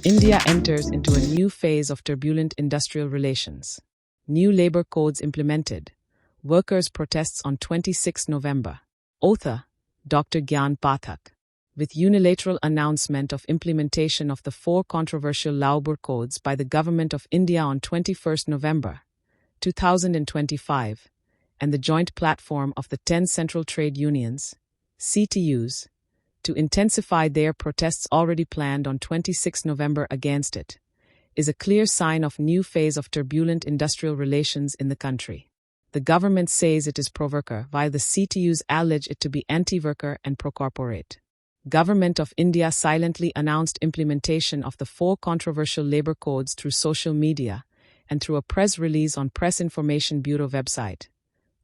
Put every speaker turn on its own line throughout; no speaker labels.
India enters into a new phase of turbulent industrial relations. New labor codes implemented. Workers' protests on 26 November. Author, Dr. Gyan Pathak. With unilateral announcement of implementation of the 4 controversial laobur codes by the Government of India on 21 November 2025, and the joint platform of the 10 central trade unions, CTUs, to intensify their protests already planned on 26 November against it, is a clear sign of new phase of turbulent industrial relations in the country. The government says it is pro-worker, while the CTUs allege it to be anti-worker and pro-corporate. Government of India silently announced implementation of the 4 controversial labor codes through social media and through a press release on Press Information Bureau website,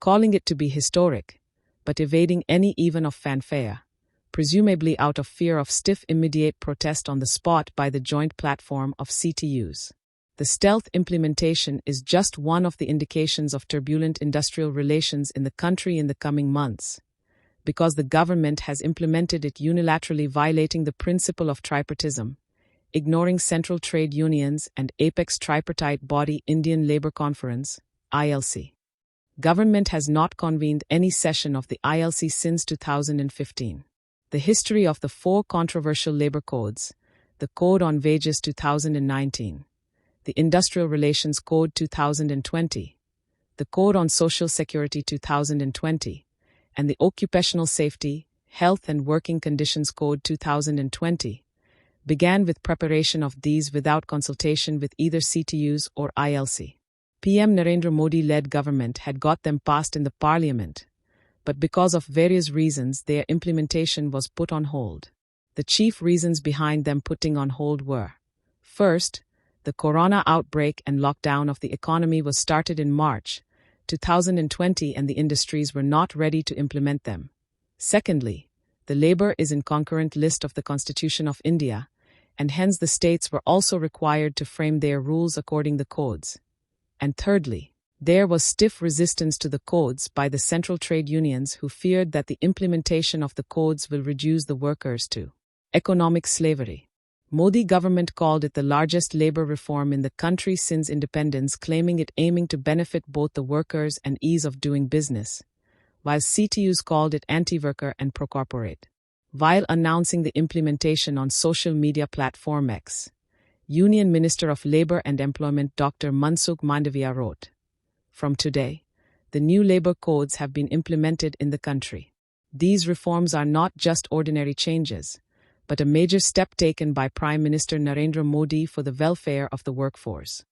calling it to be historic, but evading any even of fanfare, presumably out of fear of stiff immediate protest on the spot by the joint platform of CTUs. The stealth implementation is just one of the indications of turbulent industrial relations in the country in the coming months, because the government has implemented it unilaterally, violating the principle of tripartism, ignoring central trade unions and apex tripartite body Indian Labour Conference, ILC. Government has not convened any session of the ILC since 2015. The history of the 4 controversial labor codes, the Code on Wages 2019, the Industrial Relations Code 2020, the Code on Social Security 2020, and the Occupational Safety, Health and Working Conditions Code 2020, began with preparation of these without consultation with either CTUs or ILC. PM Narendra Modi-led government had got them passed in the parliament, but because of various reasons their implementation was put on hold. The chief reasons behind them putting on hold were: first, the corona outbreak and lockdown of the economy was started in March 2020 and the industries were not ready to implement them. Secondly, the labor is in concurrent list of the Constitution of India, and hence the states were also required to frame their rules according the codes. And thirdly, there was stiff resistance to the codes by the central trade unions who feared that the implementation of the codes will reduce the workers to economic slavery. Modi government called it the largest labor reform in the country since independence, claiming it aiming to benefit both the workers and ease of doing business, while CTUs called it anti-worker and pro-corporate. While announcing the implementation on social media platform X, Union Minister of Labour and Employment Dr. Mansukh Mandavia wrote, "From today, the new labor codes have been implemented in the country. These reforms are not just ordinary changes, but a major step taken by Prime Minister Narendra Modi for the welfare of the workforce."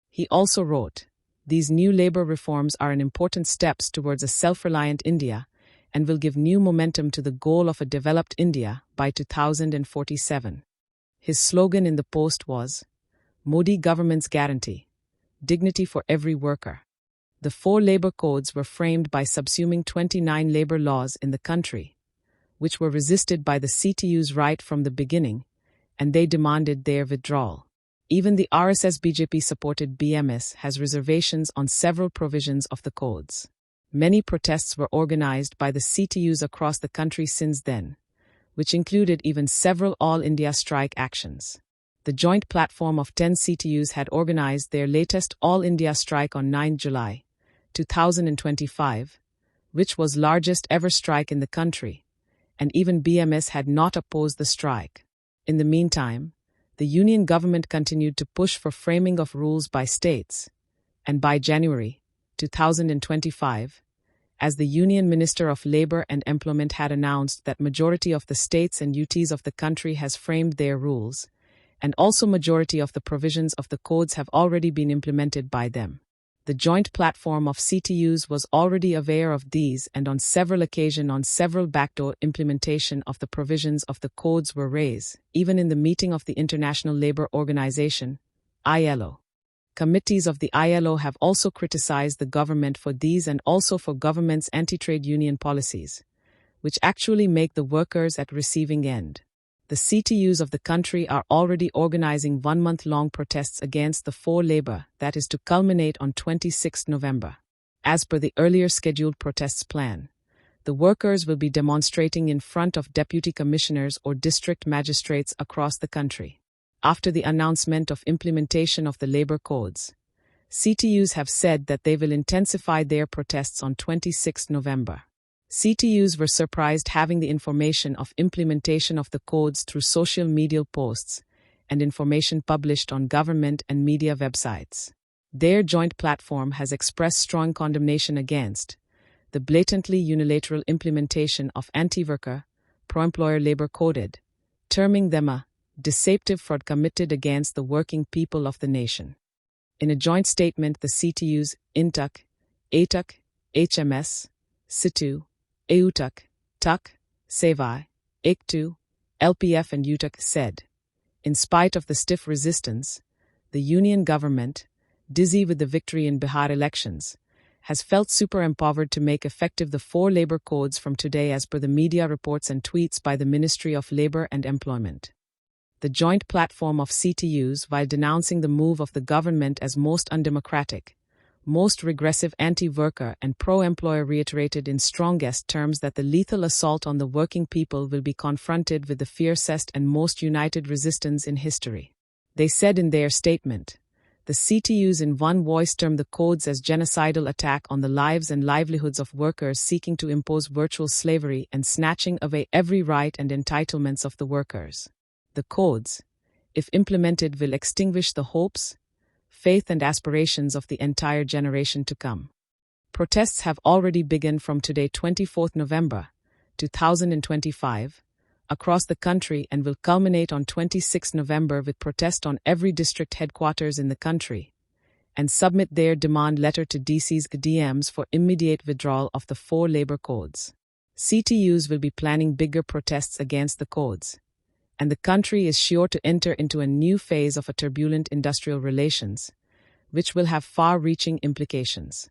He also wrote, "These new labor reforms are an important steps towards a self-reliant India and will give new momentum to the goal of a developed India by 2047. His slogan in the post was, "Modi government's guarantee, dignity for every worker." The 4 labor codes were framed by subsuming 29 labor laws in the country, which were resisted by the CTUs right from the beginning, and they demanded their withdrawal. Even the RSS BJP-supported BMS has reservations on several provisions of the codes. Many protests were organized by the CTUs across the country since then, which included even several All India strike actions. The joint platform of 10 CTUs had organized their latest All India strike on 9 July 2025, which was largest ever strike in the country, and even BMS had not opposed the strike. In the meantime, the union government continued to push for framing of rules by states, and by January 2025, as the Union Minister of Labour and Employment had announced that majority of the states and UTs of the country has framed their rules, and also majority of the provisions of the codes have already been implemented by them. The joint platform of CTUs was already aware of these, and on several occasions on several backdoor implementation of the provisions of the codes were raised, even in the meeting of the International Labour Organization, ILO. Committees of the ILO have also criticized the government for these and also for government's anti-trade union policies, which actually make the workers at receiving end. The CTUs of the country are already organizing 1-month-long protests against the 4 labor that is to culminate on 26 November. As per the earlier scheduled protests plan, the workers will be demonstrating in front of deputy commissioners or district magistrates across the country. After the announcement of implementation of the labor codes, CTUs have said that they will intensify their protests on 26 November. CTUs were surprised having the information of implementation of the codes through social media posts and information published on government and media websites. Their joint platform has expressed strong condemnation against the blatantly unilateral implementation of anti-worker, pro-employer labor coded, terming them a deceptive fraud committed against the working people of the nation. In a joint statement, the CTUs, INTUC, ATUC, HMS, CTU, EUTUC, TUC, SEVI, ICTU, LPF and UTUC said, in spite of the stiff resistance, the union government, dizzy with the victory in Bihar elections, has felt super empowered to make effective the 4 labor codes from today as per the media reports and tweets by the Ministry of Labor and Employment. The joint platform of CTUs, while denouncing the move of the government as most undemocratic, most regressive anti-worker and pro-employer, reiterated in strongest terms that the lethal assault on the working people will be confronted with the fiercest and most united resistance in history. They said in their statement, the CTUs in one voice termed the codes as genocidal attack on the lives and livelihoods of workers seeking to impose virtual slavery and snatching away every right and entitlements of the workers. The codes, if implemented, will extinguish the hopes, faith and aspirations of the entire generation to come. Protests have already begun from today 24 November 2025 across the country and will culminate on 26 November with protest on every district headquarters in the country, and submit their demand letter to DC's DMs for immediate withdrawal of the 4 labor codes. CTUs will be planning bigger protests against the codes, and the country is sure to enter into a new phase of a turbulent industrial relations, which will have far-reaching implications.